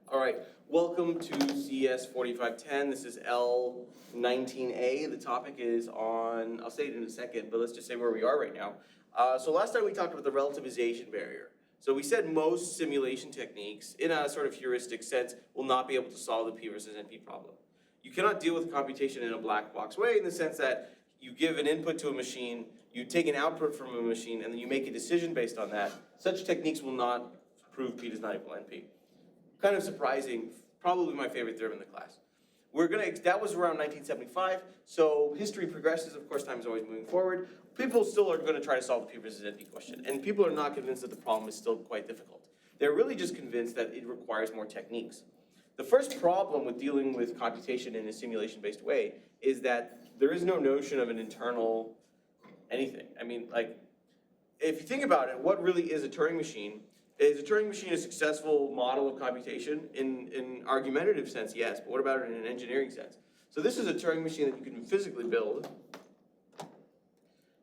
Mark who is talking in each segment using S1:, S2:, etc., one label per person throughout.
S1: All right, welcome to CS4510. This is L19A. The topic is on, I'll say it in a second, but let's just say where we are right now. So last time we talked about the relativization barrier. So we said most simulation techniques, in a sort of heuristic sense, will not be able to solve the P versus NP problem. You cannot deal with computation in a black box way in the sense that you give an input to a machine, you take an output from a machine, and then you make a decision based on that. Such techniques will not prove P does not equal NP. Kind of surprising, probably my favorite theorem in the class. That was around 1975, so history progresses, of course time is always moving forward. People still are gonna try to solve the P versus NP question, and people are not convinced that the problem is still quite difficult. They're really just convinced that it requires more techniques. The first problem with dealing with computation in a simulation-based way is that there is no notion of an internal anything. I mean, like, if you think about it, what really is a Turing machine? Is a Turing machine a successful model of computation? In argumentative sense, yes, but what about it in an engineering sense? So this is a Turing machine that you can physically build.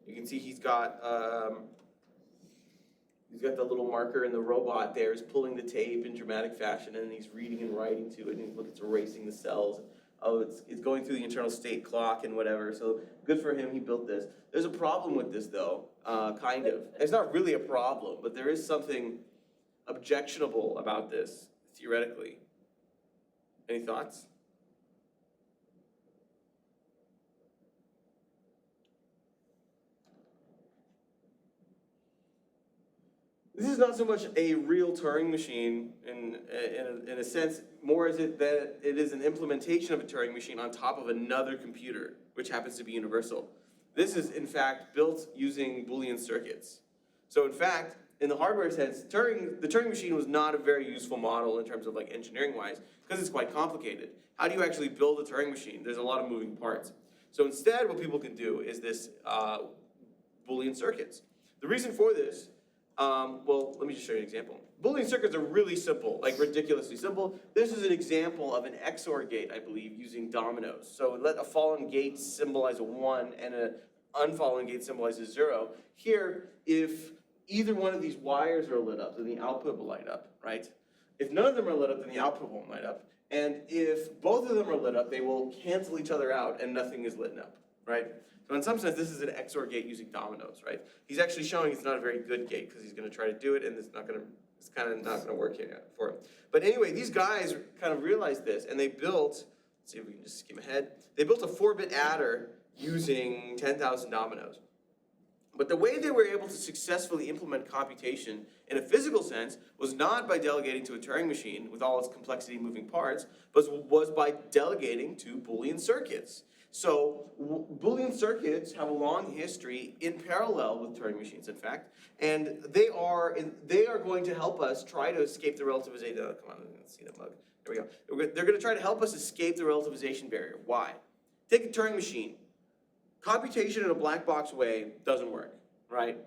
S1: You can see he's got the little marker, and the robot there is pulling the tape in dramatic fashion, and he's reading and writing to it, and it's erasing the cells. Oh, it's going through the internal state clock and whatever, so good for him, he built this. There's a problem with this though, kind of. It's not really a problem, but there is something objectionable about this, theoretically. Any thoughts? This is not so much a real Turing machine in a sense, more is it that it is an implementation of a Turing machine on top of another computer, which happens to be universal. This is, in fact, built using Boolean circuits. So in fact, in the hardware sense, the Turing machine was not a very useful model in terms of like engineering-wise, because it's quite complicated. How do you actually build a Turing machine? There's a lot of moving parts. So instead, what people can do is this Boolean circuits. The reason for this, well, let me just show you an example. Boolean circuits are really simple, like ridiculously simple. This is an example of an XOR gate, I believe, using dominoes. So let a fallen gate symbolize a 1 and an unfallen gate symbolizes 0. Here, if either one of these wires are lit up, then the output will light up, right? If none of them are lit up, then the output won't light up. And if both of them are lit up, they will cancel each other out and nothing is lit up, right? So in some sense, this is an XOR gate using dominoes, right? He's actually showing it's not a very good gate because he's gonna try to do it and it's kind of not gonna work here for him. But anyway, these guys kind of realized this and they built, let's see if we can just skim ahead. They built a 4-bit adder using 10,000 dominoes. But the way they were able to successfully implement computation in a physical sense was not by delegating to a Turing machine with all its complexity moving parts, but was by delegating to Boolean circuits. So Boolean circuits have a long history in parallel with Turing machines, in fact, and they are going to help us try to escape the relativization. Oh, come on, let's see that mug. There we go. They're going to try to help us escape the relativization barrier. Why? Take a Turing machine. Computation in a black box way doesn't work, right?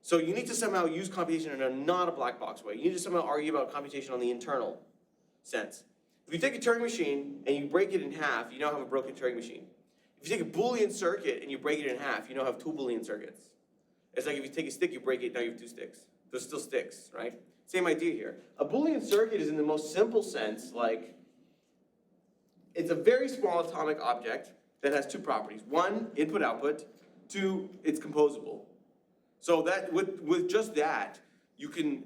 S1: So you need to somehow use computation in a not a black box way. You need to somehow argue about computation on the internal sense. If you take a Turing machine and you break it in half, you now have a broken Turing machine. If you take a Boolean circuit and you break it in half, you now have 2 Boolean circuits. It's like if you take a stick, you break it, now you have 2 sticks. They're still sticks, right? Same idea here. A Boolean circuit is in the most simple sense, like, it's a very small atomic object that has 2 properties. 1, input output. 2, it's composable. So that with just that, you can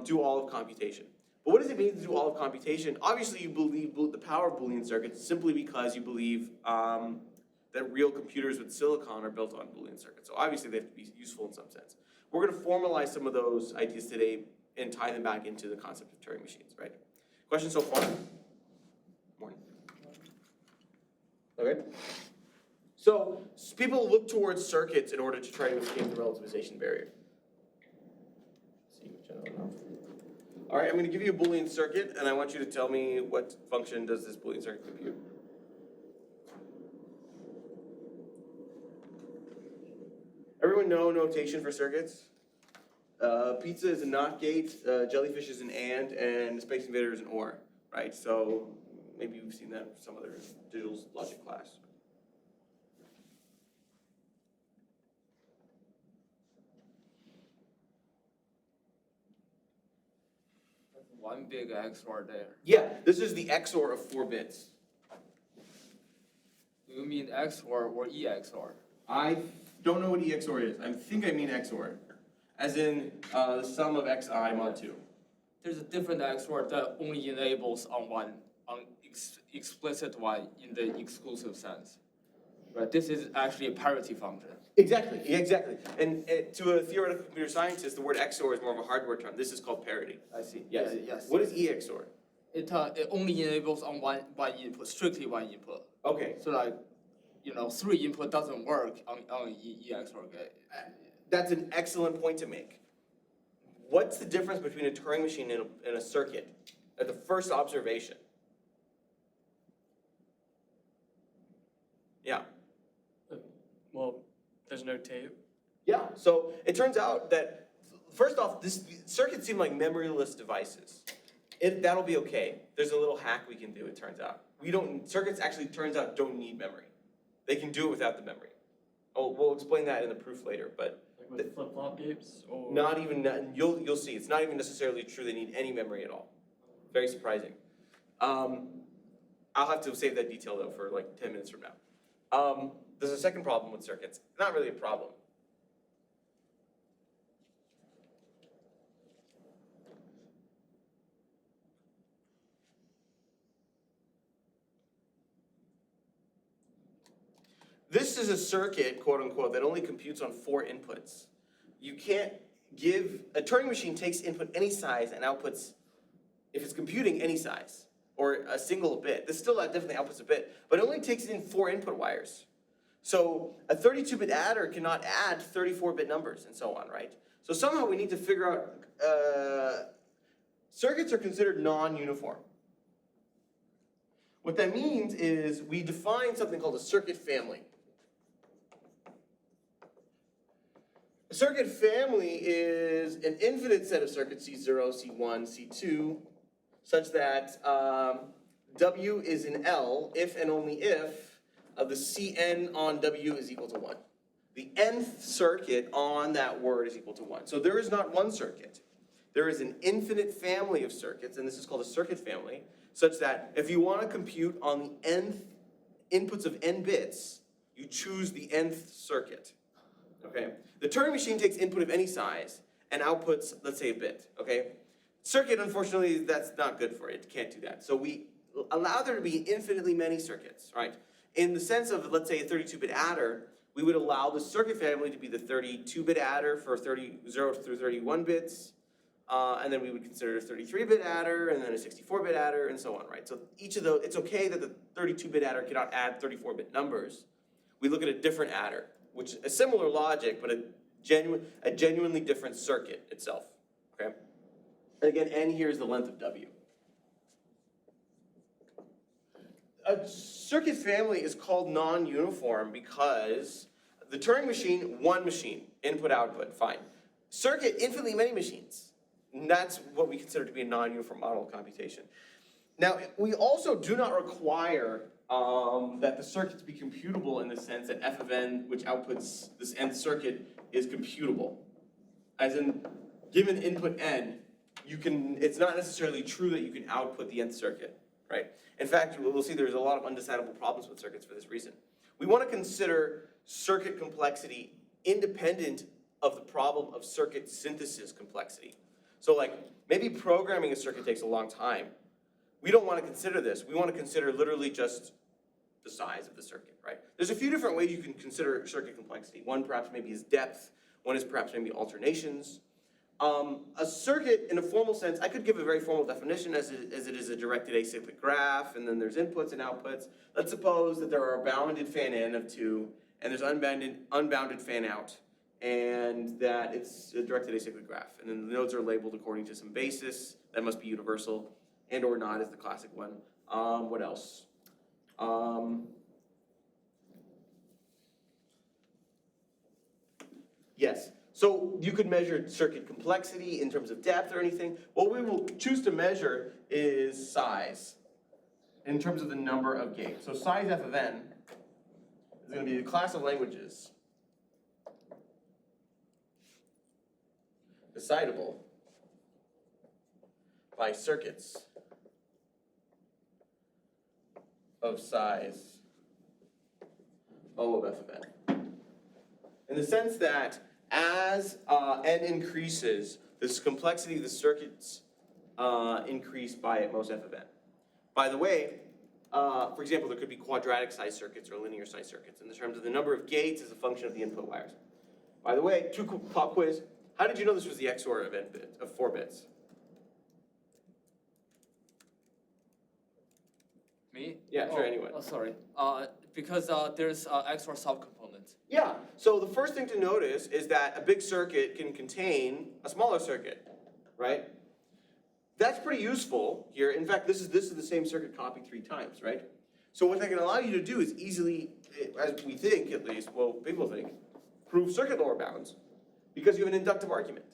S1: do all of computation. But what does it mean to do all of computation? Obviously, you believe the power of Boolean circuits simply because you believe that real computers with silicon are built on Boolean circuits. So obviously, they have to be useful in some sense. We're going to formalize some of those ideas today and tie them back into the concept of Turing machines, right? Questions so far? Morning. Okay. So people look towards circuits in order to try to escape the relativization barrier. Let's see which I don't know. All right, I'm going to give you a Boolean circuit, and I want you to tell me what function does this Boolean circuit compute. Everyone know notation for circuits? Pizza is a NOT gate, jellyfish is an and Space Invader is an OR, right? So maybe you've seen that in some other digital logic class.
S2: one big XOR there.
S1: Yeah, this is the XOR of 4 bits.
S2: Do you mean XOR or EXOR?
S1: I don't know what EXOR is. I think I mean XOR, as in the sum of xi mod 2.
S2: There's a different XOR that only enables on one, explicit one in the exclusive sense. Right? This is actually a parity function.
S1: Exactly, exactly. And to a theoretical computer scientist, the word XOR is more of a hardware term. This is called parity.
S2: I see.
S1: Yes.
S2: Yes.
S1: What is EXOR?
S2: It only enables on one input, strictly one input.
S1: Okay.
S2: So like, 3 input doesn't work on EXOR gate.
S1: That's an excellent point to make. What's the difference between a Turing machine and a circuit at the first observation? Yeah.
S3: Well, there's no tape.
S1: Yeah, so it turns out that, first off, circuits seem like memoryless devices. That'll be okay. There's a little hack we can do, it turns out. Circuits actually, turns out, don't need memory. They can do it without the memory. We'll explain that in the proof later, but
S3: Like with flip-flop gates? Or...
S1: not even, you'll see, it's not even necessarily true they need any memory at all. Very surprising. I'll have to save that detail though for like 10 minutes from now. There's a second problem with circuits. Not really a problem. This is a circuit, quote unquote, that only computes on 4 inputs. You can't a Turing machine takes input any size and outputs, if it's computing, any size, or a single bit. This still definitely outputs a bit, but it only takes in 4 input wires. So a 32-bit adder cannot add 34-bit numbers and so on, right? So somehow we need to figure out, circuits are considered non-uniform. What that means is we define something called a circuit family. A circuit family is an infinite set of circuits, C0, C1, C2, such that W is in L if and only if the Cn on W is equal to 1. The nth circuit on that word is equal to 1. So there is not one circuit. There is an infinite family of circuits, and this is called a circuit family, such that if you want to compute on the nth inputs of n bits, you choose the nth circuit. Okay? The Turing machine takes input of any size and outputs, let's say, a bit. Okay? Circuit, unfortunately, that's not good for it. It can't do that. So we allow there to be infinitely many circuits, right? In the sense of, let's say, a 32-bit adder, we would allow the circuit family to be the 32-bit adder for 0 through 31 bits, and then we would consider a 33-bit adder, and then a 64-bit adder, and so on, right? So each of those, it's okay that the 32-bit adder cannot add 34-bit numbers. We look at a different adder, which is a similar logic, but a genuinely different circuit itself, okay? And again, n here is the length of W. A circuit family is called non-uniform because the Turing machine, one machine, input, output, fine. Circuit, infinitely many machines. And that's what we consider to be a non-uniform model of computation. Now, we also do not require that the circuits be computable in the sense that f of n, which outputs this nth circuit, is computable. As in, given input n, it's not necessarily true that you can output the nth circuit, right? In fact, we'll see there's a lot of undecidable problems with circuits for this reason. We want to consider circuit complexity independent of the problem of circuit synthesis complexity. So like, maybe programming a circuit takes a long time. We don't want to consider this. We want to consider literally just the size of the circuit, right? There's a few different ways you can consider circuit complexity. One perhaps maybe is depth. One is perhaps maybe alternations. A circuit, in a formal sense, I could give a very formal definition as it is a directed acyclic graph, and then there's inputs and outputs. Let's suppose that there are a bounded fan in of 2, and there's unbounded fan out, and that it's a directed acyclic graph. And then the nodes are labeled according to some basis that must be universal, and or not is the classic one. What else? Yes. So you could measure circuit complexity in terms of depth or anything. What we will choose to measure is size in terms of the number of gates. So size f of n is going to be the class of languages decidable by circuits of size O of f of n. In the sense that as n increases, this complexity of the circuits increase by at most f of n. By the way, for example, there could be quadratic size circuits or linear size circuits in the terms of the number of gates as a function of the input wires. By the way, pop quiz, how did you know this was the XOR of n bits, of 4 bits?
S2: Me?
S1: Yeah, sure, anyone.
S2: Oh, sorry. Because there's XOR subcomponents.
S1: Yeah, so the first thing to notice is that a big circuit can contain a smaller circuit, right? That's pretty useful here. In fact, this is the same circuit copied 3 times, right? So what that can allow you to do is easily, as we think at least, well, people think, prove circuit lower bounds because you have an inductive argument.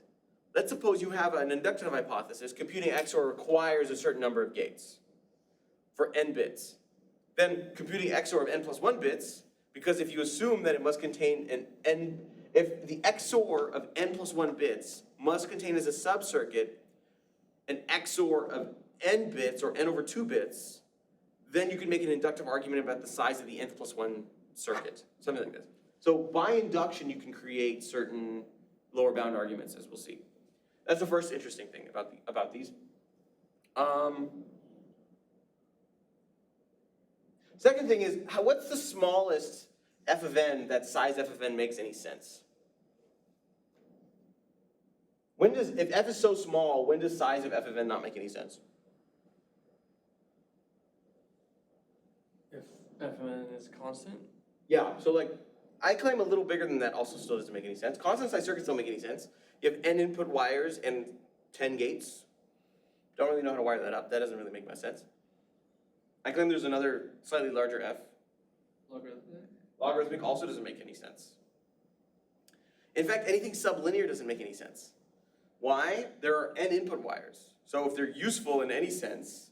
S1: Let's suppose you have an inductive hypothesis. Computing XOR requires a certain number of gates for n bits. Then computing XOR of n plus 1 bits, because if you assume that it must contain an n, if the XOR of n plus 1 bits must contain as a subcircuit an XOR of n bits or n over 2 bits, then you can make an inductive argument about the size of the nth plus 1 circuit, something like this. So by induction, you can create certain lower bound arguments, as we'll see. That's the first interesting thing about these. Second thing is, what's the smallest f of n that size f of n makes any sense? When does, if f is so small, when does size of f of n not make any sense?
S3: If f of n is constant?
S1: Yeah, so like, I claim a little bigger than that also still doesn't make any sense. Constant size circuits don't make any sense. You have n input wires and 10 gates. Don't really know how to wire that up. That doesn't really make much sense. I claim there's another slightly larger f.
S3: Logarithmic?
S1: Logarithmic also doesn't make any sense. In fact, anything sublinear doesn't make any sense. Why? There are n input wires. So if they're useful in any sense,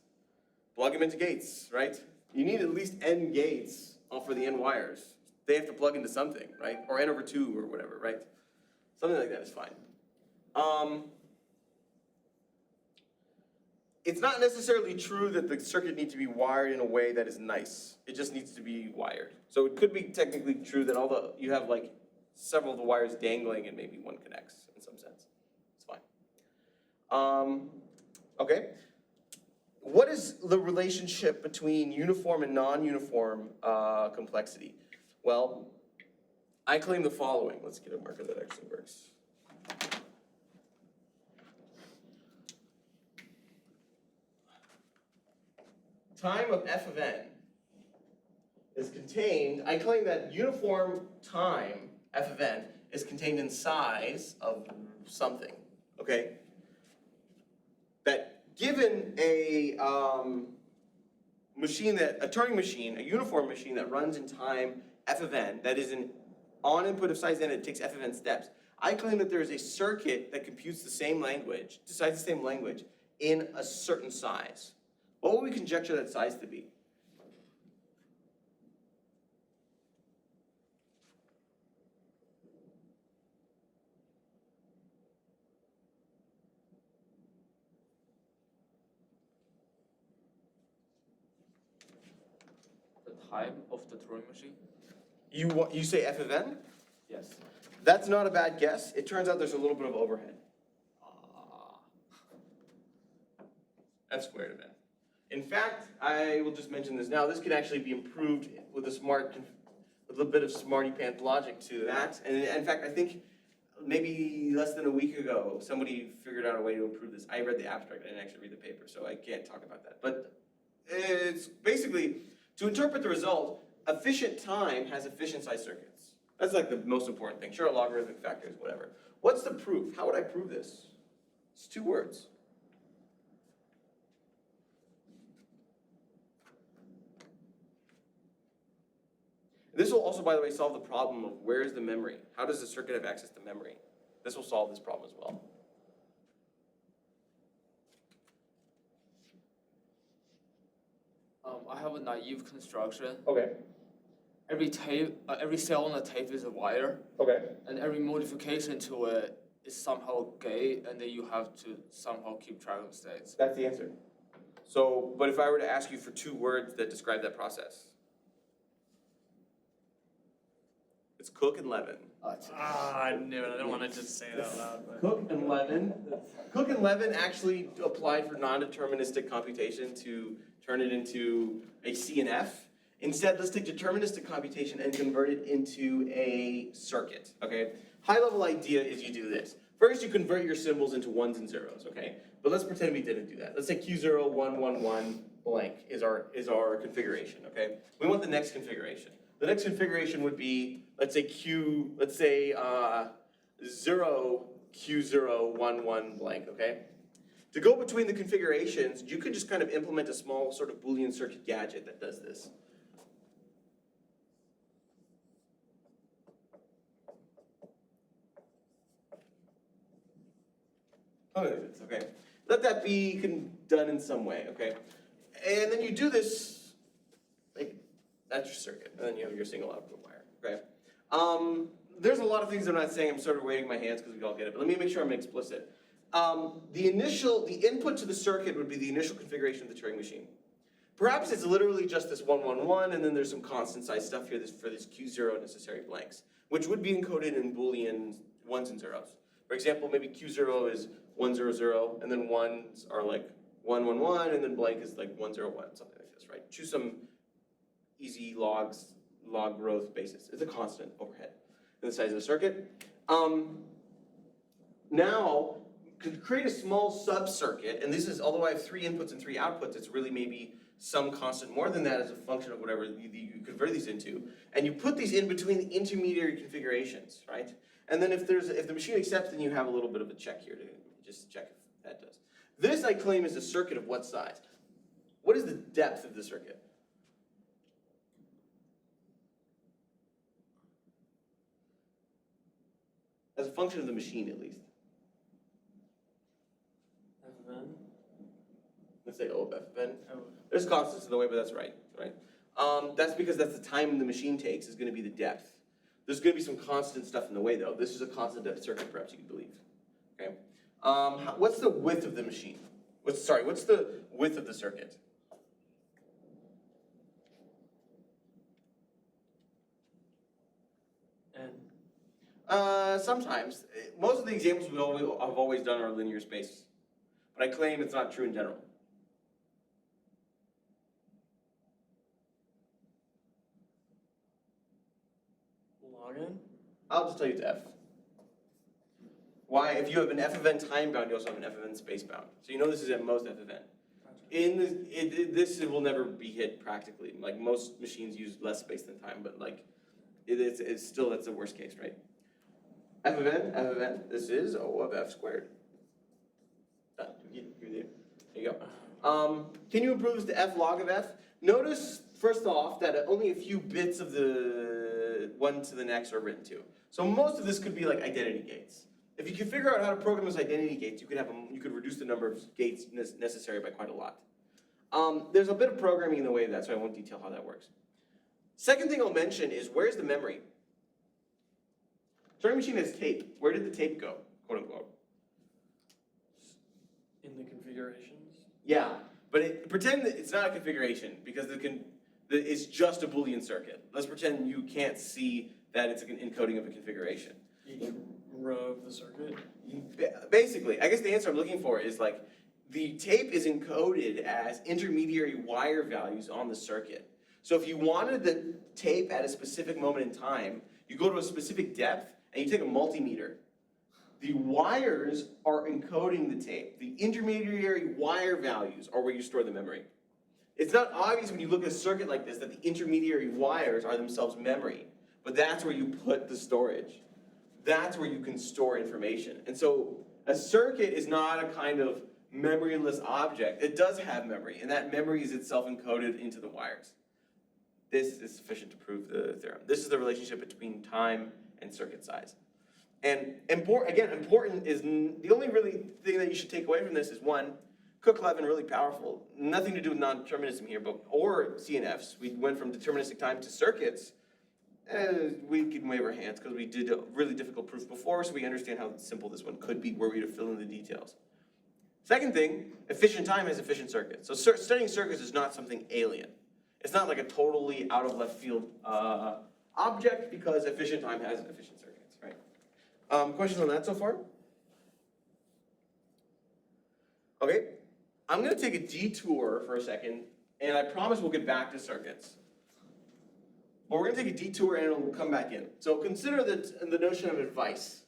S1: plug them into gates, right? You need at least n gates for the n wires. They have to plug into something, right? Or n over 2 or whatever, right? Something like that is fine. It's not necessarily true that the circuit needs to be wired in a way that is nice. It just needs to be wired. So it could be technically true that you have like several of the wires dangling and maybe one connects in some sense. It's fine. Okay. What is the relationship between uniform and non-uniform complexity? Well, I claim the following. Let's get a marker that actually works. Time of f of n is contained, I claim that uniform time, f of n, is contained in size of something, okay? That given a Turing machine, a uniform machine that runs in time f of n, that is an on input of size n, it takes f of n steps, I claim that there is a circuit that computes the same language, decides the same language, in a certain size. What would we conjecture that size to be?
S2: The time of the Turing machine?
S1: You say f of n?
S2: Yes.
S1: That's not a bad guess. It turns out there's a little bit of overhead. F squared of n. In fact, I will just mention this now. This could actually be improved with a bit of smarty pants logic to that. And in fact, I think maybe less than a week ago, somebody figured out a way to improve this. I read the abstract. I didn't actually read the paper, so I can't talk about that. But it's basically, to interpret the result, efficient time has efficient size circuits. That's like the most important thing. Sure, logarithmic factors, whatever. What's the proof? How would I prove this? It's 2 words. This will also, by the way, solve the problem of where is the memory? How does the circuit have access to memory? This will solve this problem as well.
S2: I have a naive construction.
S1: Okay.
S2: Every cell on the tape is a wire,
S1: Okay.
S2: and every modification to it is somehow gay, and then you have to somehow keep track of states.
S1: That's the answer. So, but if I were to ask you for 2 words that describe that process, it's Cook and Levin.
S3: I knew it. I didn't want to just say it out loud. But.
S1: Cook and Levin. Cook and Levin actually applied for non-deterministic computation to turn it into a CNF. Instead, let's take deterministic computation and convert it into a circuit, okay? High-level idea is you do this. First, you convert your symbols into ones and zeros, okay? But let's pretend we didn't do that. Let's say Q0111 blank is our configuration, okay? We want the next configuration. The next configuration would be, let's say 0Q011 blank, okay? To go between the configurations, you could just kind of implement a small sort of Boolean circuit gadget that does this. Okay. Let that be done in some way, okay? And then you do this, like, that's your circuit, and then you have your single output wire, okay? There's a lot of things I'm not saying, I'm sort of waving my hands because we all get it, but let me make sure I'm explicit. The input to the circuit would be the initial configuration of the Turing machine. Perhaps it's literally just this 111, and then there's some constant size stuff here for this Q0 necessary blanks, which would be encoded in Boolean ones and zeros. For example, maybe Q0 is 100, and then ones are like 111, and then blank is like 101, something like this, right? Choose some easy log growth basis. It's a constant overhead in the size of the circuit. Now, could create a small sub-circuit, and this is, although I have 3 inputs and 3 outputs, it's really maybe some constant more than that as a function of whatever you convert these into, and you put these in between the intermediary configurations, right? And then if the machine accepts, then you have a little bit of a check here to just check if that does. This, I claim, is a circuit of what size? What is the depth of the circuit? As a function of the machine, at least.
S3: FN?
S1: Let's say O of Fn.
S3: Oh.
S1: There's constants in the way, but that's right, right? That's because that's the time the machine takes is going to be the depth. There's going to be some constant stuff in the way, though. This is a constant depth circuit, perhaps you could believe. Okay. What's the width of the machine? What's the width of the circuit?
S3: N.
S1: Sometimes. Most of the examples I've always done are linear space, but I claim it's not true in general.
S3: Log in?
S1: I'll just tell you it's F. Why? If you have an F of n time bound, you also have an F of n space bound. So you know this is at most F of n. This will never be hit practically. Like most machines use less space than time, but like it's still, that's the worst case, right? F of n, this is O of F squared. Done. There you go. Can you improve this to F log of F? Notice, first off, that only a few bits of the one to the next are written to. So most of this could be like identity gates. If you can figure out how to program those identity gates, you could reduce the number of gates necessary by quite a lot. There's a bit of programming in the way of that, so I won't detail how that works. Second thing I'll mention is, where's the memory? Turing machine has tape. Where did the tape go, quote unquote?
S3: In the configurations?
S1: Yeah, but pretend that it's not a configuration, because it's just a Boolean circuit. Let's pretend you can't see that it's an encoding of a configuration.
S3: Each row of the circuit?
S1: Basically, I guess the answer I'm looking for is like, the tape is encoded as intermediary wire values on the circuit. So if you wanted the tape at a specific moment in time, you go to a specific depth and you take a multimeter. The wires are encoding the tape. The intermediary wire values are where you store the memory. It's not obvious when you look at a circuit like this that the intermediary wires are themselves memory, but that's where you put the storage. That's where you can store information. And so a circuit is not a kind of memoryless object. It does have memory, and that memory is itself encoded into the wires. This is sufficient to prove the theorem. This is the relationship between time and circuit size. And important is, the only really thing that you should take away from this is, one, Cook-Levin really powerful. Nothing to do with non-determinism here, or CNFs. We went from deterministic time to circuits, We can wave our hands because we did a really difficult proof before, so we understand how simple this one could be were we to fill in the details. Second thing, efficient time has efficient circuits. So studying circuits is not something alien. It's not like a totally out of left field object because efficient time has efficient circuits, right? Questions on that so far? Okay, I'm gonna take a detour for a second, and I promise we'll get back to circuits. But we're gonna take a detour and it'll come back in. So consider the notion of advice.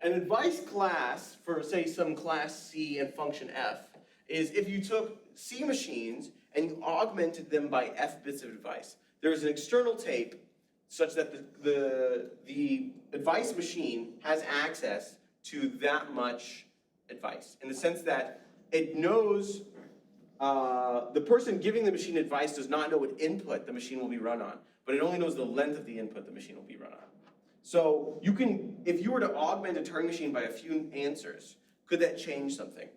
S1: An advice class for, say, some class C and function F is if you took C machines and you augmented them by F bits of advice. There is an external tape such that the advice machine has access to that much advice, in the sense that it knows the person giving the machine advice does not know what input the machine will be run on, but it only knows the length of the input the machine will be run on. So you can, if you were to augment a Turing machine by a few answers, could that change something?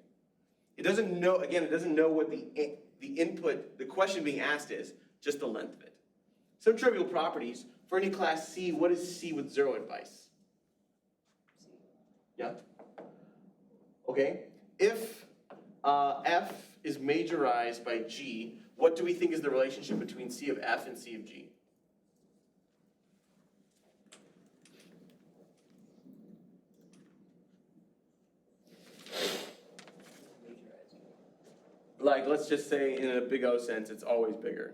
S1: It doesn't know, again, it doesn't know what the input, the question being asked is, just the length of it. Some trivial properties, for any class C, what is C with 0 advice? Yeah? Okay, if F is majorized by G, what do we think is the relationship between C of F and C of G? Like, let's just say in a big O sense, it's always bigger.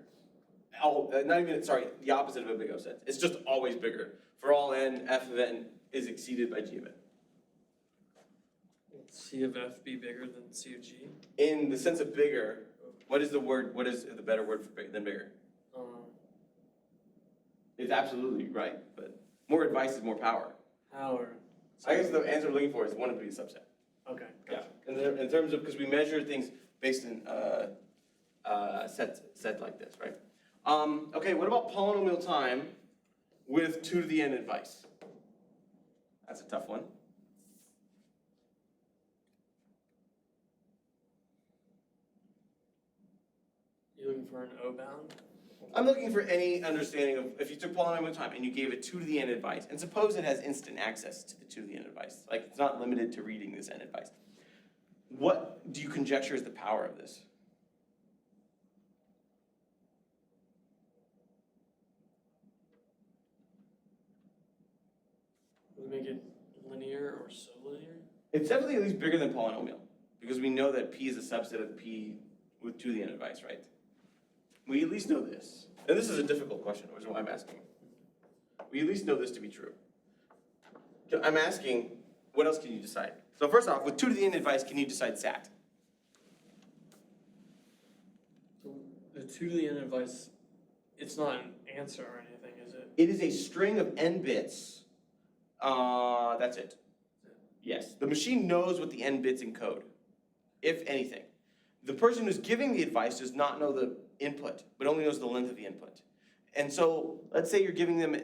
S1: Oh, not even, sorry, the opposite of a big O sense. It's just always bigger. For all n, F of n is exceeded by G of n.
S3: C of F be bigger than C of G?
S1: In the sense of bigger, what is the better word for than bigger? It's absolutely right, but more advice is more power.
S3: Power.
S1: I guess the answer we're looking for is one to be a subset.
S3: Okay,
S1: Yeah,
S3: gotcha.
S1: in terms of, because we measure things based in set like this, right? Okay, what about polynomial time with 2 to the n advice? That's a tough one.
S3: You looking for an O bound?
S1: I'm looking for any understanding of, if you took polynomial time and you gave it 2 to the n advice, and suppose it has instant access to the 2 to the n advice, like it's not limited to reading this n advice. What do you conjecture is the power of this?
S3: Would it make it linear or sublinear?
S1: It's definitely at least bigger than polynomial, because we know that p is a subset of p with 2 to the n advice, right? We at least know this. And this is a difficult question, which is why I'm asking. We at least know this to be true. I'm asking, what else can you decide? So first off, with 2 to the n advice, can you decide SAT?
S3: So the 2 to the n advice, it's not an answer or anything, is it?
S1: It is a string of n bits. That's it. Yes, the machine knows what the n bits encode, if anything. The person who's giving the advice does not know the input, but only knows the length of the input. And so, let's say you're giving them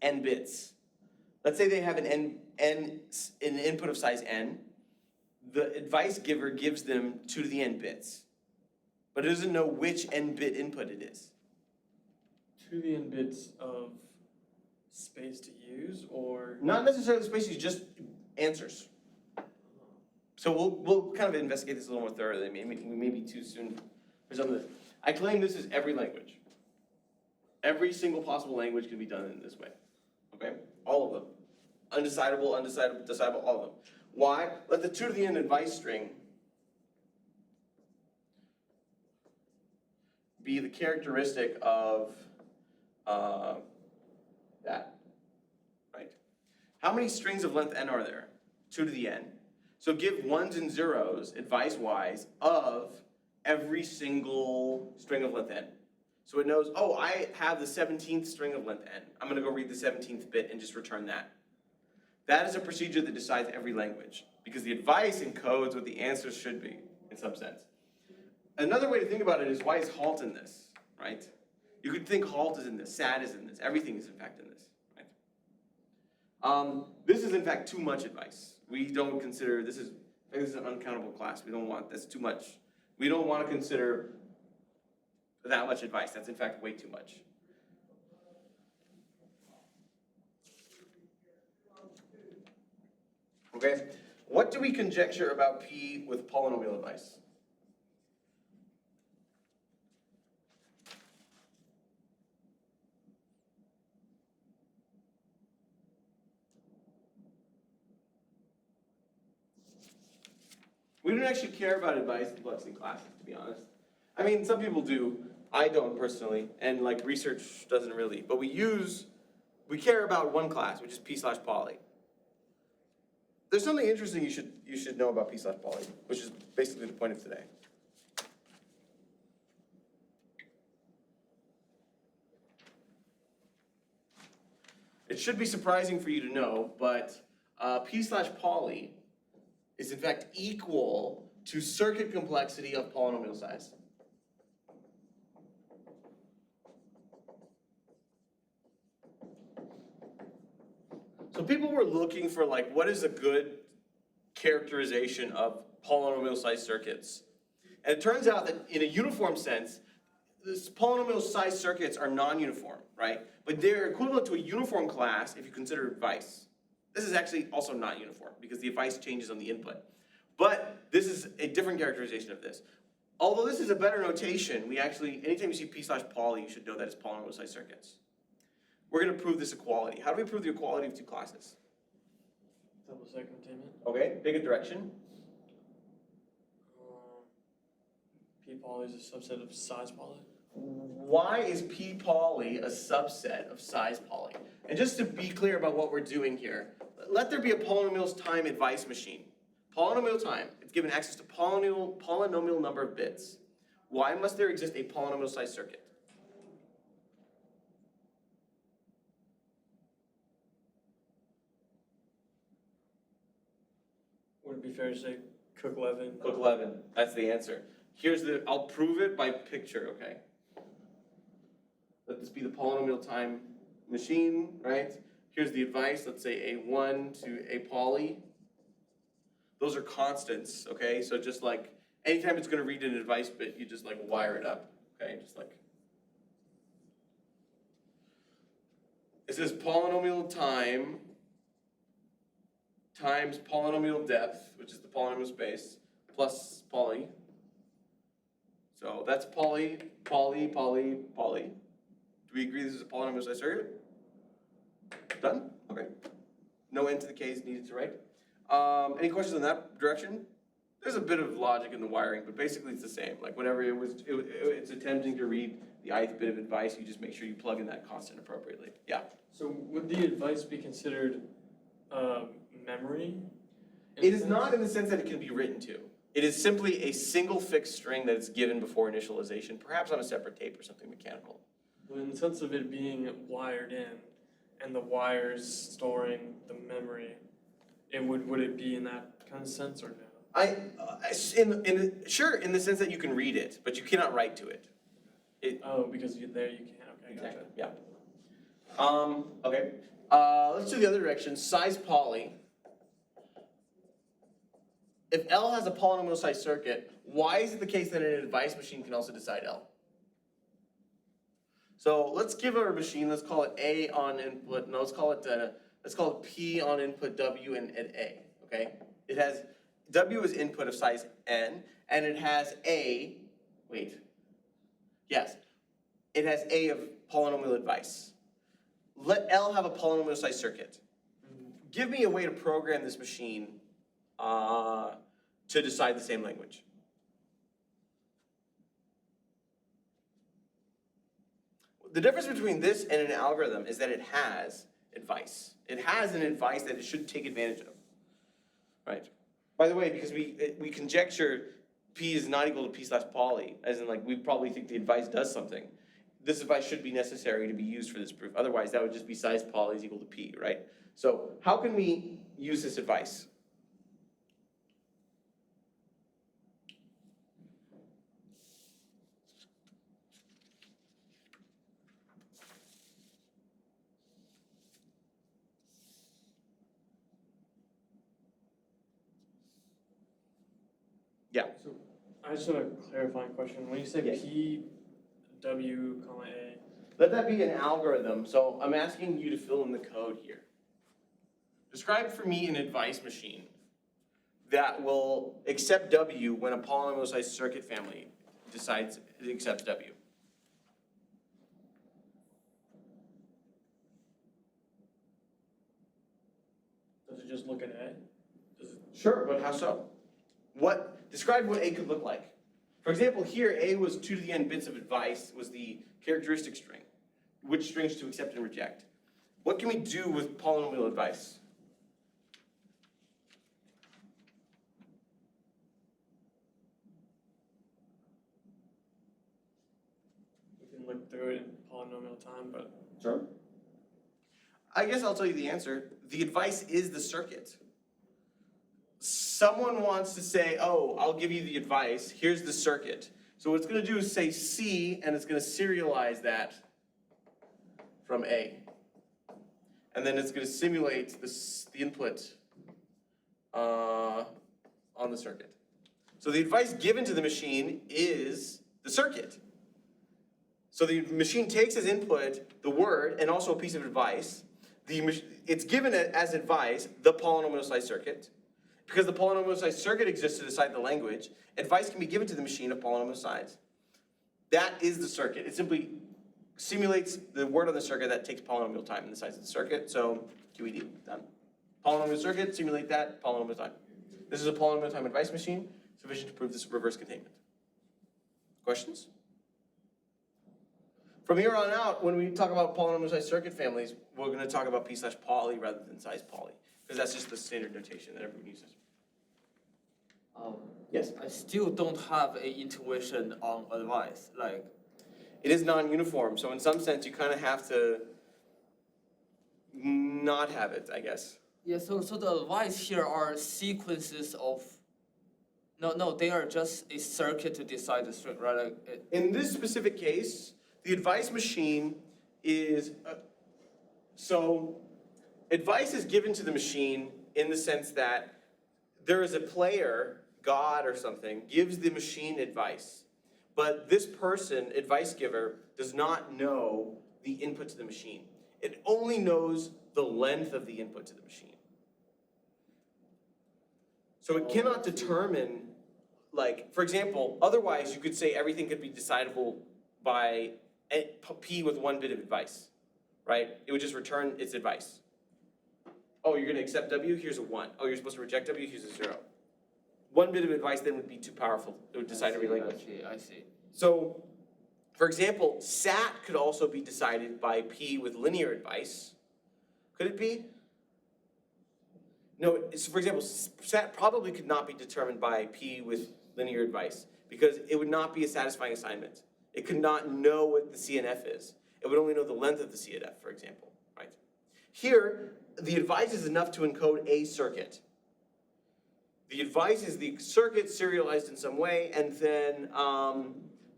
S1: n bits. Let's say they have an input of size n. The advice giver gives them 2 to the n bits, but it doesn't know which n bit input it is.
S3: 2 to the n bits of space to use, or?
S1: Not necessarily spaces, just answers. So we'll kind of investigate this a little more thoroughly. We may be too soon for some of this. I claim this is every language. Every single possible language can be done in this way. Okay? All of them. Undecidable, decidable, all of them. Why? Let the 2 to the n advice string be the characteristic of that. Right? How many strings of length n are there? 2 to the n. So give ones and zeros, advice-wise, of every single string of length n. So it knows, oh, I have the 17th string of length n. I'm gonna go read the 17th bit and just return that. That is a procedure that decides every language, because the advice encodes what the answers should be, in some sense. Another way to think about it is, why is halt in this, right? You could think halt is in this, SAT is in this, everything is in fact in this, right? This is in fact too much advice. We don't consider, this is an uncountable class. We don't want, that's too much. We don't want to consider that much advice. That's in fact way too much. Okay, what do we conjecture about P with polynomial advice? We don't actually care about advice in flexing classes, to be honest. I mean, some people do. I don't personally, and like research doesn't really. But we care about one class, which is P/Poly. There's something interesting you should know about P/Poly, which is basically the point of today. It should be surprising for you to know, but P/Poly is in fact equal to circuit complexity of polynomial size. So people were looking for like, what is a good characterization of polynomial size circuits? And it turns out that in a uniform sense, this polynomial size circuits are non-uniform, right? But they're equivalent to a uniform class if you consider advice. This is actually also not uniform because the advice changes on the input. But this is a different characterization of this. Although this is a better notation, we actually, anytime you see P/Poly, you should know that it's polynomial size circuits. We're going to prove this equality. How do we prove the equality of two classes?
S3: Double second containment.
S1: Okay, pick a direction.
S3: P-poly is a subset of size poly.
S1: Why is P-poly a subset of size poly? And just to be clear about what we're doing here, let there be a polynomial time advice machine. Polynomial time, it's given access to polynomial number of bits. Why must there exist a polynomial size circuit?
S3: Would it be fair to say Cook-Levin?
S1: Cook-Levin, that's the answer. I'll prove it by picture, okay? Let this be the polynomial time machine, right? Here's the advice, let's say A1 to A poly. Those are constants, okay? So just like, anytime it's gonna read an advice bit, you just like wire it up, okay? Just like. It says polynomial time times polynomial depth, which is the polynomial space, plus poly. So that's poly, poly, poly, poly. Do we agree this is a polynomial size circuit? Done? Okay. No n to the k is needed to write. Any questions in that direction? There's a bit of logic in the wiring, but basically it's the same. Like whenever it's attempting to read the ith bit of advice, you just make sure you plug in that constant appropriately. Yeah?
S3: So would the advice be considered memory?
S1: It is not in the sense that it can be written to. It is simply a single fixed string that is given before initialization, perhaps on a separate tape or something mechanical.
S3: Well, in the sense of it being wired in, and the wires storing the memory, would it be in that kind of sense or no?
S1: Sure, in the sense that you can read it, but you cannot write to it.
S3: Because there you can. Okay,
S1: Exactly.
S3: gotcha.
S1: Yeah. Okay. Let's do the other direction. Size poly. If L has a polynomial size circuit, why is it the case that an advice machine can also decide L? So let's give our machine, let's call it A on input, no, let's call it P on input W and A, okay? It has, W is input of size N, and it has it has A of polynomial advice. Let L have a polynomial size circuit. Give me a way to program this machine to decide the same language. The difference between this and an algorithm is that it has advice. It has an advice that it should take advantage of, right? By the way, because we conjecture P is not equal to P/poly, as in like we probably think the advice does something. This advice should be necessary to be used for this proof. Otherwise, that would just be size poly is equal to P, right? So how can we use this advice? Yeah.
S3: So I just have a clarifying question. When you say
S1: Yes.
S3: P, W, comma A.
S1: Let that be an algorithm. So I'm asking you to fill in the code here. Describe for me an advice machine that will accept W when a polynomial-sized circuit family decides it accepts W.
S3: Does it just look at A?
S1: Sure, but how so? Describe what A could look like. For example, here A was 2 to the n bits of advice, was the characteristic string, which strings to accept and reject. What can we do with polynomial advice?
S3: We can look through it in polynomial time, but.
S1: Sure. I guess I'll tell you the answer. The advice is the circuit. Someone wants to say, oh, I'll give you the advice, here's the circuit. So what it's going to do is say C, and it's going to serialize that from A. And then it's going to simulate the input on the circuit. So the advice given to the machine is the circuit. So the machine takes as input the word and also a piece of advice. It's given as advice the polynomial-sized circuit. Because the polynomial-sized circuit exists to decide the language, advice can be given to the machine of polynomial size. That is the circuit. It simply simulates the word on the circuit that takes polynomial time in the size of the circuit. So QED, done. Polynomial circuit, simulate that, polynomial time. This is a polynomial time advice machine, sufficient to prove this reverse containment. Questions? From here on out, when we talk about polynomial-sized circuit families, we're going to talk about P/poly rather than size poly, because that's just the standard notation that everyone uses. Yes?
S2: I still don't have a intuition on advice. Like,
S1: it is non-uniform, so in some sense you kind of have to not have it, I guess.
S2: yeah, so the advice here are sequences of. No, they are just a circuit to decide the string, right? Like
S1: In this specific case, the advice machine is, so advice is given to the machine in the sense that there is a player, God or something, gives the machine advice. But this person, advice giver, does not know the input to the machine. It only knows the length of the input to the machine. So it cannot determine, like, for example, otherwise you could say everything could be decidable by P with 1 bit of advice, right? It would just return its advice. Oh, you're gonna accept W? Here's a 1. Oh, you're supposed to reject W? Here's a 0. 1 bit of advice then would be too powerful. It would decide every language.
S2: I see.
S1: So, for example, SAT could also be decided by P with linear advice. Could it be? No, so for example, SAT probably could not be determined by P with linear advice because it would not be a satisfying assignment. It could not know what the CNF is. It would only know the length of the CNF, for example, right? Here, the advice is enough to encode a circuit. The advice is the circuit serialized in some way, and then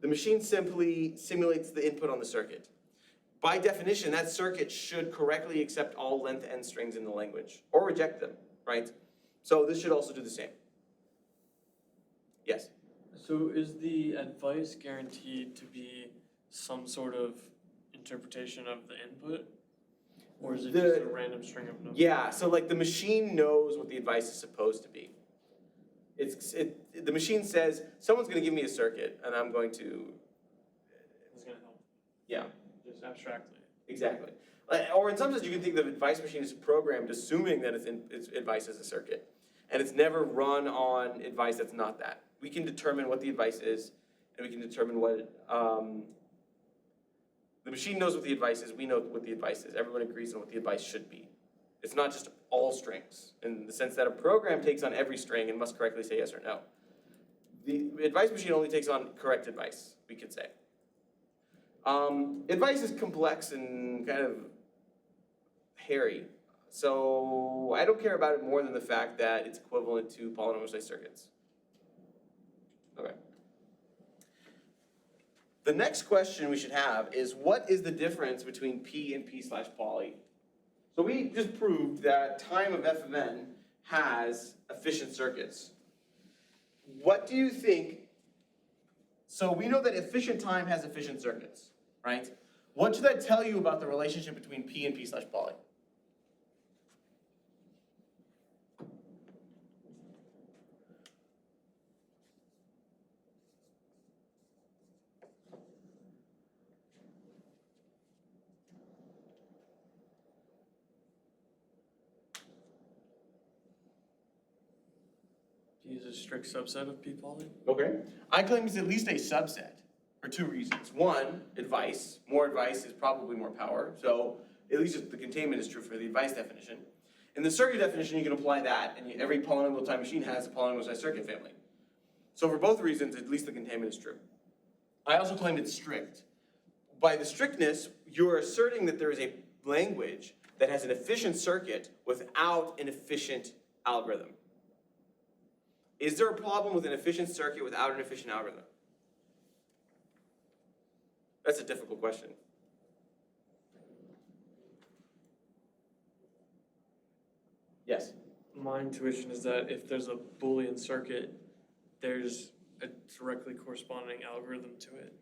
S1: the machine simply simulates the input on the circuit. By definition, that circuit should correctly accept all length n strings in the language, or reject them, right? So this should also do the same. Yes?
S3: So is the advice guaranteed to be some sort of interpretation of the input? Or is it just a random string of numbers?
S1: Yeah, so like the machine knows what the advice is supposed to be. The machine says, someone's going to give me a circuit, and I'm going to...
S3: It's going to help.
S1: Yeah.
S3: Just abstractly.
S1: Exactly. Or in some sense, you can think the advice machine is programmed assuming that its advice is a circuit. And it's never run on advice that's not that. We can determine what the advice is, and we can determine what... the machine knows what the advice is, we know what the advice is. Everyone agrees on what the advice should be. It's not just all strings, in the sense that a program takes on every string and must correctly say yes or no. The advice machine only takes on correct advice, we could say. Advice is complex and kind of hairy, so I don't care about it more than the fact that it's equivalent to polynomial-sized circuits. Okay. The next question we should have is, what is the difference between P and P/poly? So we just proved that time of f of n has efficient circuits. What do you think So we know that efficient time has efficient circuits, right? What should that tell you about the relationship between P and P slash poly?
S3: P is a strict subset of P poly.
S1: Okay. I claim it's at least a subset for two reasons. One, advice. More advice is probably more power. So at least the containment is true for the advice definition. In the circuit definition, you can apply that, and every polynomial time machine has a polynomial size circuit family. So for both reasons, at least the containment is true. I also claim it's strict. By the strictness, you're asserting that there is a language that has an efficient circuit without an efficient algorithm. Is there a problem with an efficient circuit without an efficient algorithm? That's a difficult question. Yes?
S3: My intuition is that if there's a Boolean circuit, there's a directly corresponding algorithm to it.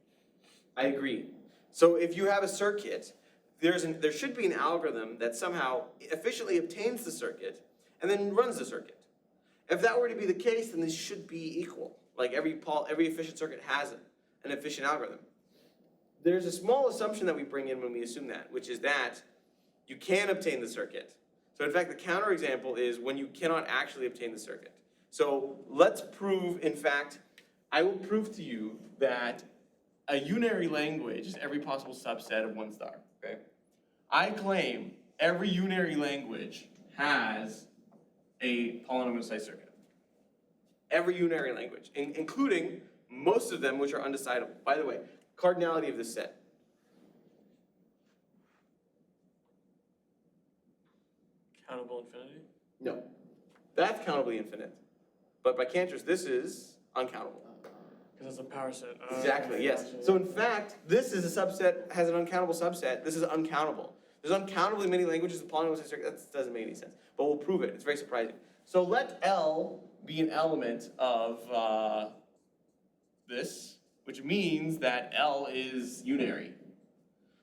S1: I agree. So if you have a circuit, there should be an algorithm that somehow efficiently obtains the circuit and then runs the circuit. If that were to be the case, then these should be equal. Like every efficient circuit has an efficient algorithm. There's a small assumption that we bring in when we assume that, which is that you can obtain the circuit. So in fact, the counterexample is when you cannot actually obtain the circuit. So let's prove, in fact, I will prove to you that a unary language is every possible subset of one star, okay? I claim every unary language has a polynomial size circuit. Every unary language, including most of them which are undecidable. By the way, cardinality of this set.
S3: Countable infinity?
S1: No. That's countably infinite. But by Cantor's, this is uncountable.
S3: Because it's a power set.
S1: Exactly,
S3: Okay,
S1: yes.
S3: gotcha.
S1: So in fact, this is a subset, has an uncountable subset. This is uncountable. There's uncountably many languages with polynomial size circuit. That doesn't make any sense. But we'll prove it. It's very surprising. So let L be an element of this, which means that L is unary.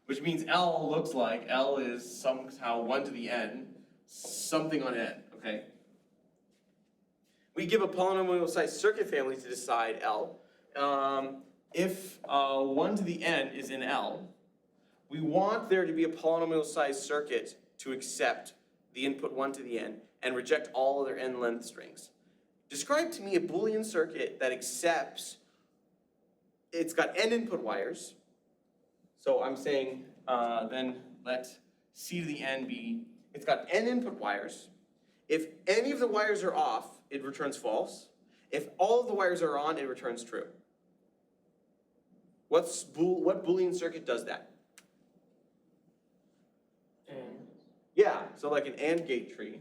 S1: Which means L looks like L is somehow 1 to the n, something on n, okay? We give a polynomial size circuit family to decide L. If 1 to the n is in L, we want there to be a polynomial size circuit to accept the input 1 to the n and reject all other n length strings. Describe to me a Boolean circuit that accepts, it's got n input wires. So I'm saying then let c to the n be, it's got n input wires. If any of the wires are off, it returns false. If all of the wires are on, it returns true. What Boolean circuit does that?
S3: And
S1: Yeah, so like an AND gate tree.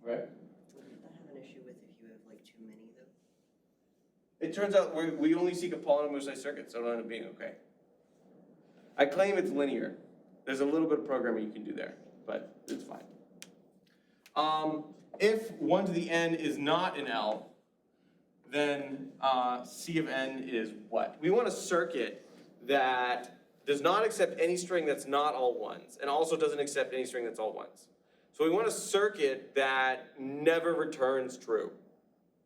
S1: Right?
S4: Wouldn't that have an issue with if you have like too many though?
S1: It turns out we only seek a polynomial size circuit, so it'll end up being okay. I claim it's linear. There's a little bit of programming you can do there, but it's fine. If 1 to the n is not in L, then C of n is what? We want a circuit that does not accept any string that's not all ones, and also doesn't accept any string that's all ones. So we want a circuit that never returns true,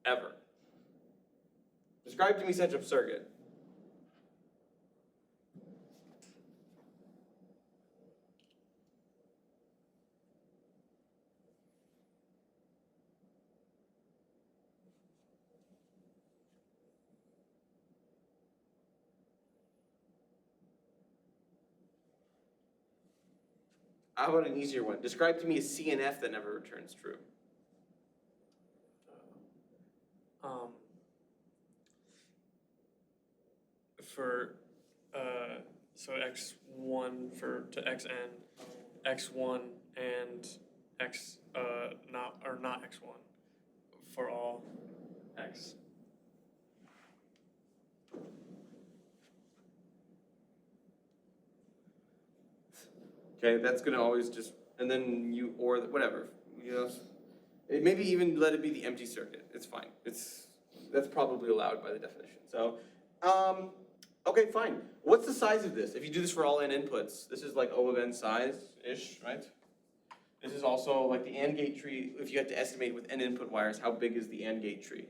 S1: ever. Describe to me such a circuit. How about an easier one? Describe to me a CNF that never returns true.
S3: for so x1 to xn, x1 and x not x1 for all x.
S1: Okay, that's gonna always just, and then you, or whatever, you know. Maybe even let it be the empty circuit, it's fine. That's probably allowed by the definition. So, okay, fine. What's the size of this? If you do this for all n inputs, this is like O of n size-ish, right? This is also like the AND gate tree. If you had to estimate with n input wires, how big is the AND gate tree?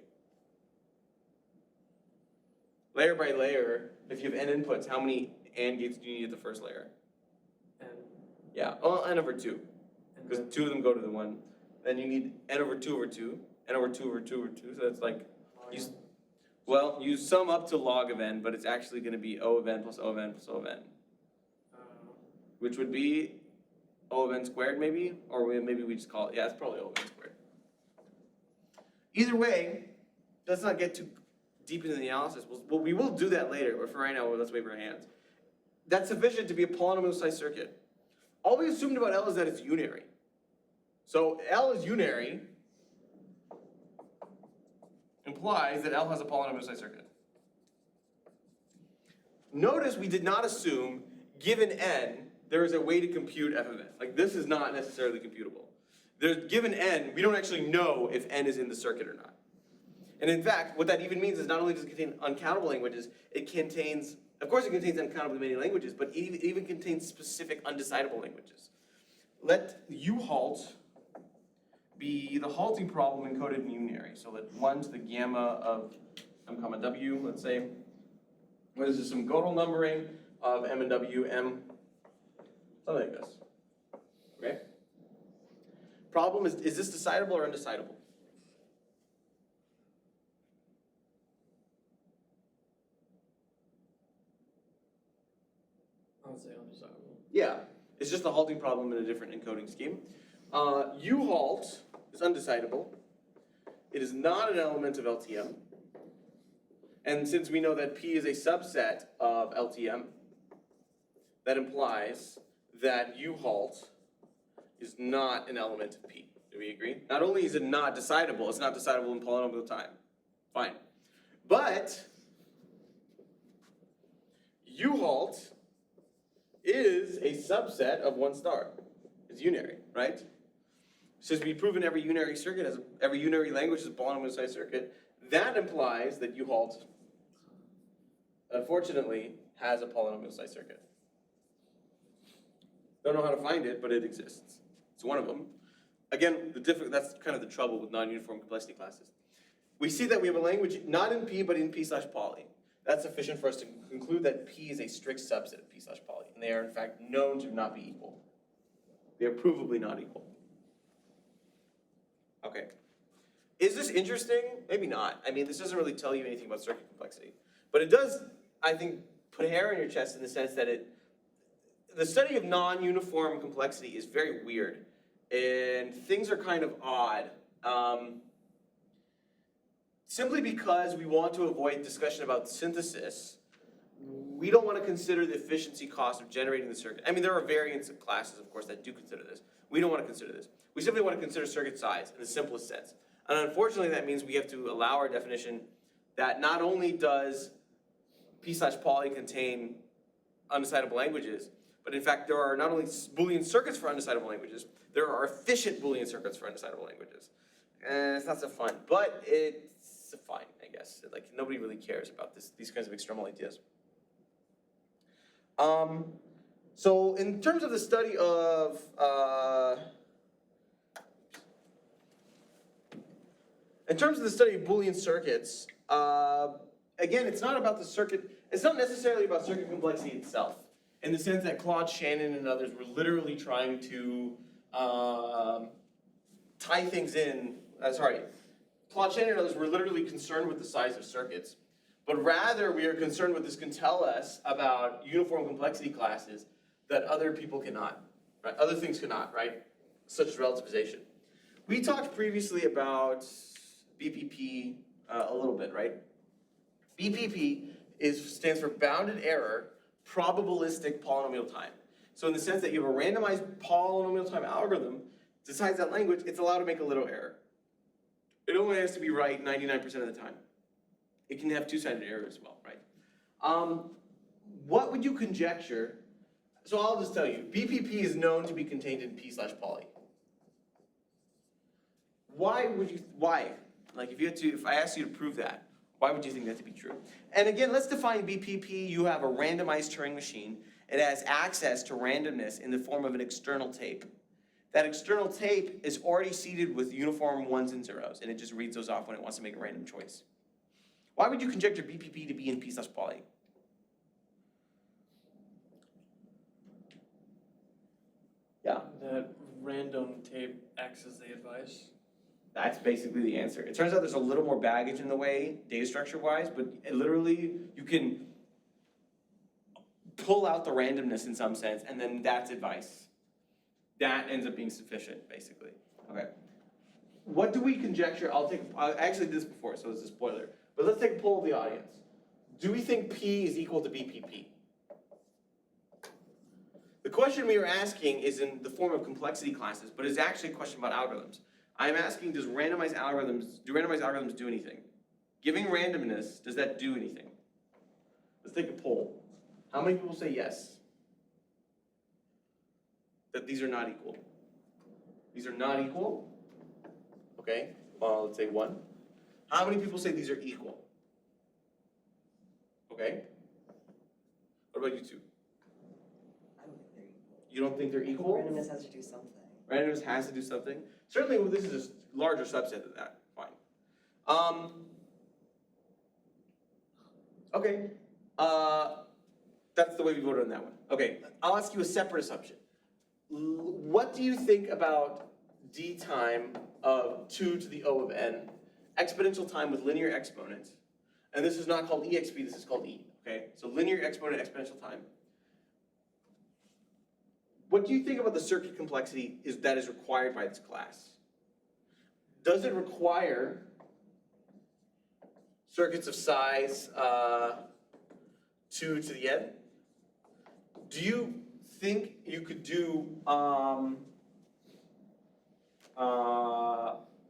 S1: Layer by layer, if you have n inputs, how many AND gates do you need at the first layer?
S3: And
S1: Yeah, well, n over 2, because 2 of them go to the 1. Then you need n over 2 over 2, n over 2 over 2 over 2, so that's like, you sum up to log of n, but it's actually going to be O of n plus O of n plus O of n, which would be O of n squared maybe, or maybe we just call it, yeah, it's probably O of n squared. Either way, let's not get too deep into the analysis. We will do that later, but for right now, let's wave our hands. That's sufficient to be a polynomial size circuit. All we assumed about L is that it's unary. So L is unary, implies that L has a polynomial size circuit. Notice we did not assume, given n, there is a way to compute f of n. Like, this is not necessarily computable. Given n, we don't actually know if n is in the circuit or not. And in fact, what that even means is not only does it contain uncountable languages, it contains, of course it contains uncountably many languages, but it even contains specific undecidable languages. Let U-halt be the halting problem encoded in unary. So let 1 to the gamma of m comma w, let's say. What is this, some Gödel numbering of m and w, m, something like this. Okay? Problem is this decidable or undecidable?
S3: I would say undecidable.
S1: Yeah, it's just a halting problem in a different encoding scheme. U-halt is undecidable. It is not an element of LTM. And since we know that P is a subset of LTM, that implies that U-halt is not an element of P. Do we agree? Not only is it not decidable, it's not decidable in polynomial time. Fine. But U-halt is a subset of 1 star. It's unary, right? Since we've proven every unary circuit has every unary language is a polynomial size circuit, that implies that U-halt, unfortunately, has a polynomial size circuit. Don't know how to find it, but it exists. It's one of them. Again, that's kind of the trouble with non-uniform complexity classes. We see that we have a language not in P, but in P/poly. That's sufficient for us to conclude that P is a strict subset of P/poly, and they are in fact known to not be equal. They are provably not equal. Okay. Is this interesting? Maybe not. I mean, this doesn't really tell you anything about circuit complexity. But it does, I think, put hair on your chest in the sense that the study of non-uniform complexity is very weird. And things are kind of odd. Simply because we want to avoid discussion about synthesis, we don't want to consider the efficiency cost of generating the circuit. I mean, there are variants of classes, of course, that do consider this. We don't want to consider this. We simply want to consider circuit size in the simplest sense. And unfortunately, that means we have to allow our definition that not only does P/poly contain undecidable languages, but in fact, there are not only Boolean circuits for undecidable languages, there are efficient Boolean circuits for undecidable languages. And it's not so fun, but it's fine, I guess. Like, nobody really cares about these kinds of external ideas. So in terms of the study of, Boolean circuits, again, it's not about the circuit, it's not necessarily about circuit complexity itself, in the sense that Claude Shannon and others were literally trying to tie things in, Claude Shannon and others were literally concerned with the size of circuits, but rather we are concerned what this can tell us about uniform complexity classes that other people cannot, right? Other things cannot, right? Such as relativization. We talked previously about BPP a little bit, right? BPP stands for bounded error probabilistic polynomial time. So in the sense that you have a randomized polynomial time algorithm decides that language, it's allowed to make a little error. It only has to be right 99% of the time. It can have two-sided error as well, right? What would you conjecture So I'll just tell you, BPP is known to be contained in P/poly. Why? Like if I asked you to prove that, why would you think that to be true? And again, let's define BPP. You have a randomized Turing machine. It has access to randomness in the form of an external tape. That external tape is already seeded with uniform ones and zeros, and it just reads those off when it wants to make a random choice. Why would you conjecture BPP to be in P/poly? Yeah.
S3: That random tape acts as the advice.
S1: That's basically the answer. It turns out there's a little more baggage in the way, data structure-wise, but literally you can pull out the randomness in some sense, and then that's advice. That ends up being sufficient, basically. Okay. What do we conjecture? I actually did this before, so it's a spoiler. But let's take a poll of the audience. Do we think P is equal to BPP? The question we are asking is in the form of complexity classes, but it's actually a question about algorithms. I'm asking, do randomized algorithms do anything? Giving randomness, does that do anything? Let's take a poll. How many people say yes? That these are not equal. These are not equal? Okay, well, let's say 1. How many people say these are equal? Okay. What about you two?
S4: I don't think they're equal.
S1: You don't think they're equal?
S4: Randomness has to do something.
S1: Randomness has to do something. Certainly, well, this is a larger subset than that. Fine. Okay. That's the way we voted on that one. Okay, I'll ask you a separate assumption. What do you think about d time of 2 to the O of n, exponential time with linear exponents? And this is not called exp, this is called e, okay? So linear exponent exponential time. What do you think about the circuit complexity that is required by this class? Does it require circuits of size 2 to the n? Do you think you could do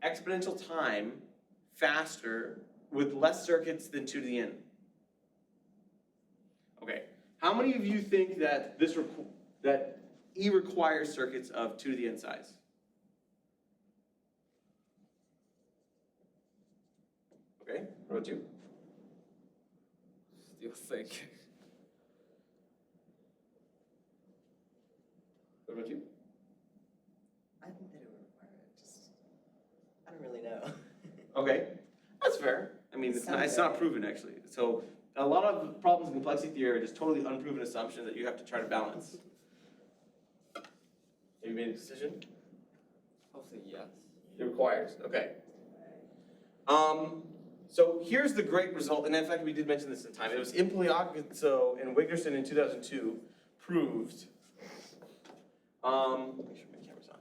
S1: exponential time faster with less circuits than 2 to the n? Okay. How many of you think that that E requires circuits of 2 to the n size? Okay. What about you?
S2: Still think.
S1: What about you?
S4: I think that it would require it, I don't really know.
S1: Okay, that's fair. I mean, it's not proven actually. So a lot of problems in complexity theory are just totally unproven assumptions that you have to try to balance. Have you made a decision?
S2: I'll say yes.
S1: It requires, okay. So here's the great result, and in fact we did mention this in time. It was Impliato and Wigderson in 2002 proved. Make sure my camera's on.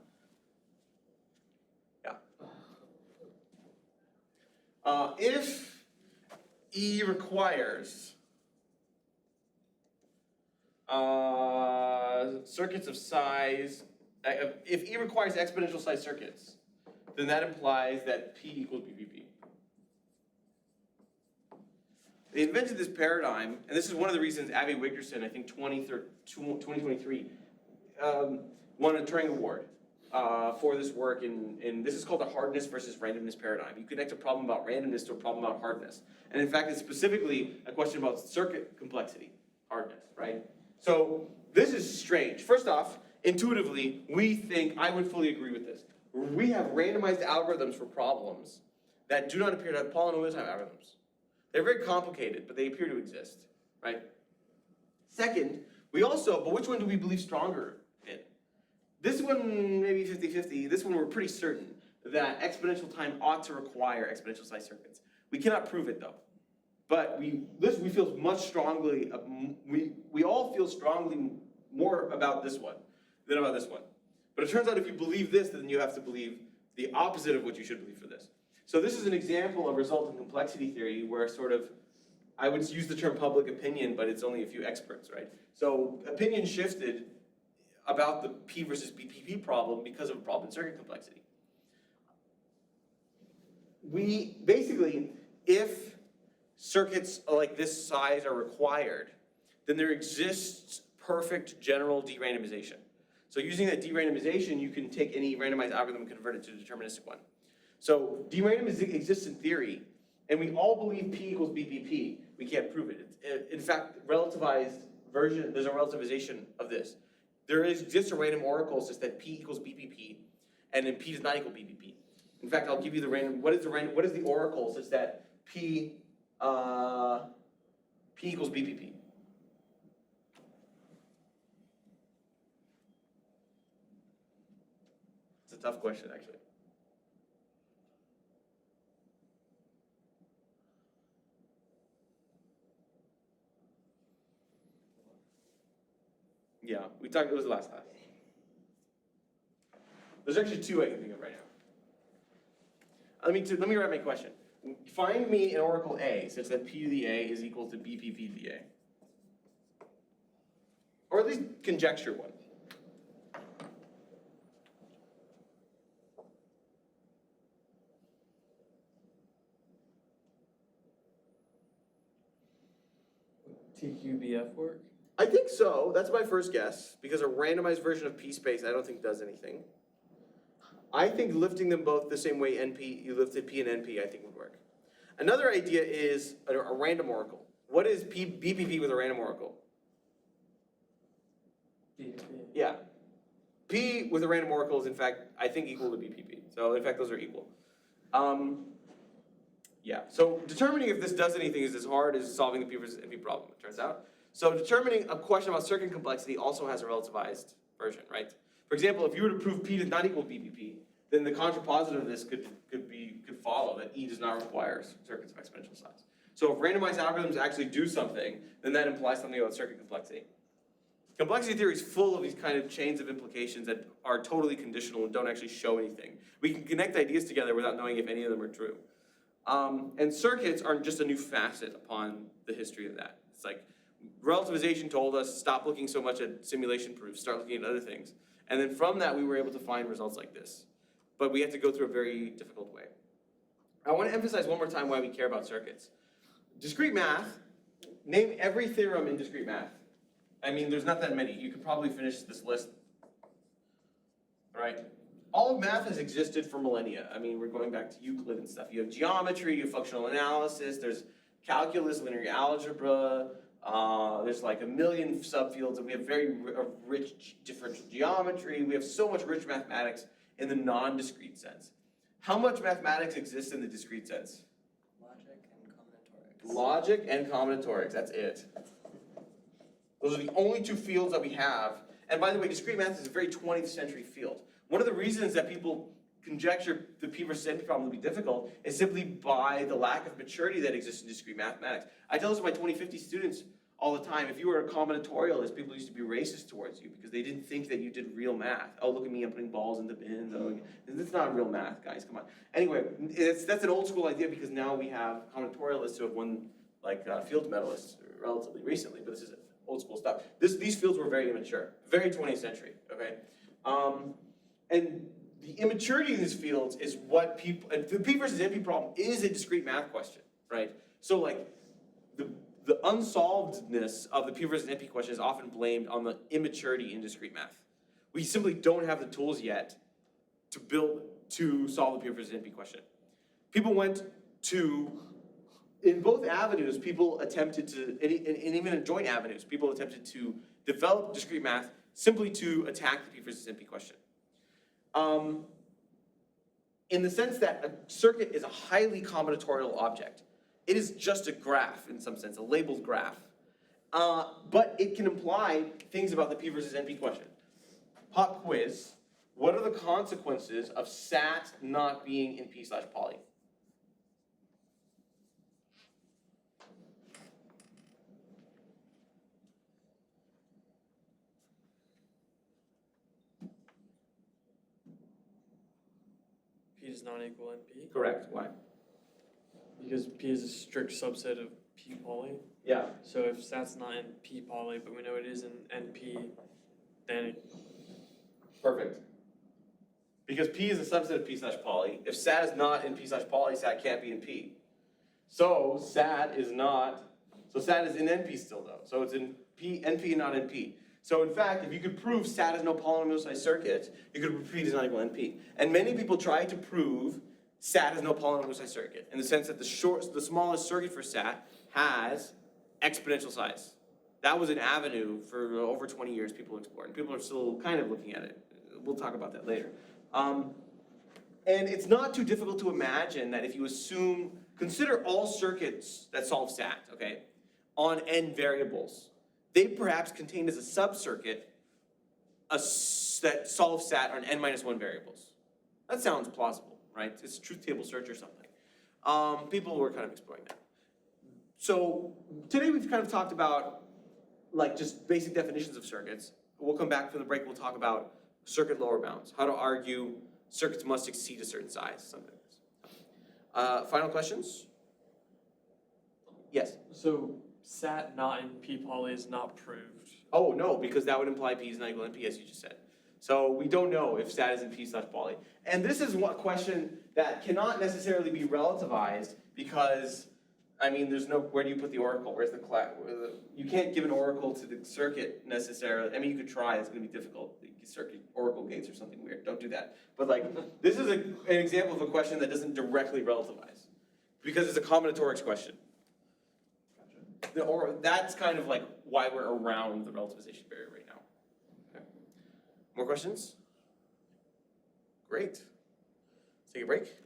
S1: Yeah. If E requires circuits of size, if E requires exponential size circuits, then that implies that P equals BPP. They invented this paradigm, and this is one of the reasons Avi Wigderson, I think 2023, won a Turing Award for this work, and this is called the hardness versus randomness paradigm. You connect a problem about randomness to a problem about hardness. And in fact, it's specifically a question about circuit complexity, hardness, right? So this is strange. First off, intuitively, we think, I would fully agree with this. We have randomized algorithms for problems that do not appear to have polynomial time algorithms. They're very complicated, but they appear to exist, right? Second, we also, but which one do we believe stronger in? This one, maybe 50-50. This one, we're pretty certain that exponential time ought to require exponential size circuits. We cannot prove it, though. But we feel much strongly, we all feel strongly more about this one than about this one. But it turns out if you believe this, then you have to believe the opposite of what you should believe for this. So this is an example of resultant complexity theory where sort of, I would use the term public opinion, but it's only a few experts, right? So opinion shifted about the P versus BPP problem because of a problem in circuit complexity. We, basically, if circuits like this size are required, then there exists perfect general de-randomization. So using that de-randomization, you can take any randomized algorithm and convert it to a deterministic one. So de-randomization exists in theory, and we all believe P equals BPP. We can't prove it. In fact, relativized version, there's a relativization of this. There exists a random oracle such that P equals BPP, and then P does not equal BPP. In fact, I'll give you the random, what is the oracle such that P equals BPP? It's a tough question, actually. Yeah, we talked, it was last class. There's actually two I can think of right now. Let me write my question. Find me an oracle A such that P to the A is equal to BPP to the A. Or at least conjecture one.
S3: TQBF work?
S1: I think so. That's my first guess, because a randomized version of P space I don't think does anything. I think lifting them both the same way NP, you lifted P and NP, I think would work. Another idea is a random oracle. What is BPP with a random oracle?
S3: BPP.
S1: Yeah. P with a random oracle is in fact, I think, equal to BPP. So in fact, those are equal. Yeah, so determining if this does anything is as hard as solving the P versus NP problem, it turns out. So determining a question about circuit complexity also has a relativized version, right? For example, if you were to prove P does not equal BPP, then the contrapositive of this could follow that E does not require circuits of exponential size. So if randomized algorithms actually do something, then that implies something about circuit complexity. Complexity theory is full of these kind of chains of implications that are totally conditional and don't actually show anything. We can connect ideas together without knowing if any of them are true. And circuits are just a new facet upon the history of that. It's like relativization told us stop looking so much at simulation proofs, start looking at other things. And then from that we were able to find results like this. But we have to go through a very difficult way. I want to emphasize one more time why we care about circuits. Discrete math, name every theorem in discrete math. I mean, there's not that many. You could probably finish this list. All right? All of math has existed for millennia. I mean, we're going back to Euclid and stuff. You have geometry, you have functional analysis, there's calculus, linear algebra, there's like a million subfields, and we have very rich differential geometry. We have so much rich mathematics in the non-discrete sense. How much mathematics exists in the discrete sense?
S4: Logic and combinatorics.
S1: Logic and combinatorics, that's it. Those are the only two fields that we have. And by the way, discrete math is a very 20th century field. One of the reasons that people conjecture the P versus NP problem to be difficult is simply by the lack of maturity that exists in discrete mathematics. I tell this to my 2050 students all the time. If you were a combinatorialist, people used to be racist towards you because they didn't think that you did real math. Oh, look at me, I'm putting balls in the bins. Oh, this is not real math, guys, come on. Anyway, that's an old school idea because now we have combinatorialists who have won like field medalists relatively recently, but this is old school stuff. These fields were very immature, very 20th century, okay? And the immaturity in these fields is what people, and the P versus NP problem is a discrete math question, right? So like, the unsolvedness of the P versus NP question is often blamed on the immaturity in discrete math. We simply don't have the tools yet to solve the P versus NP question. People went to, in both avenues, people attempted to, and even in joint avenues, people attempted to develop discrete math simply to attack the P versus NP question. In the sense that a circuit is a highly combinatorial object. It is just a graph in some sense, a labeled graph. But it can imply things about the P versus NP question. Pop quiz, what are the consequences of SAT not being in P/poly?
S3: P does not equal NP?
S1: Correct, why?
S3: Because P is a strict subset of P poly.
S1: Yeah.
S3: So if SAT's not in P poly, but we know it is in NP, then it,
S1: Perfect. Because P is a subset of P/poly. If SAT is not in P/poly, SAT can't be in P. So SAT is in NP still though. So it's in NP, not in P. So in fact, if you could prove SAT is no polynomial circuit, you could prove P is not equal to NP. And many people try to prove SAT is no polynomial circuit, in the sense that the smallest circuit for SAT has exponential size. That was an avenue for over 20 years people explored, and people are still kind of looking at it. We'll talk about that later. And it's not too difficult to imagine that if you consider all circuits that solve SAT, okay, on n variables, they perhaps contain as a subcircuit that solves SAT on n minus 1 variables. That sounds plausible, right? It's a truth table search or something. People were kind of exploring that. So today we've kind of talked about like just basic definitions of circuits. We'll come back from the break, we'll talk about circuit lower bounds, how to argue circuits must exceed a certain size, something like this. Final questions? Yes?
S3: So SAT not in P-poly is not proved.
S1: Oh, no, because that would imply P is not equal to P, as you just said. So we don't know if SAT is in P/poly. And this is one question that cannot necessarily be relativized because, I mean, there's no, where do you put the oracle? Where's the class? You can't give an oracle to the circuit necessarily. I mean, you could try, it's gonna be difficult. Circuit oracle gates or something weird, don't do that. But like, this is an example of a question that doesn't directly relativize because it's a combinatorics question. That's kind of like why we're around the relativization barrier right now. Okay. More questions? Great. Let's take a break.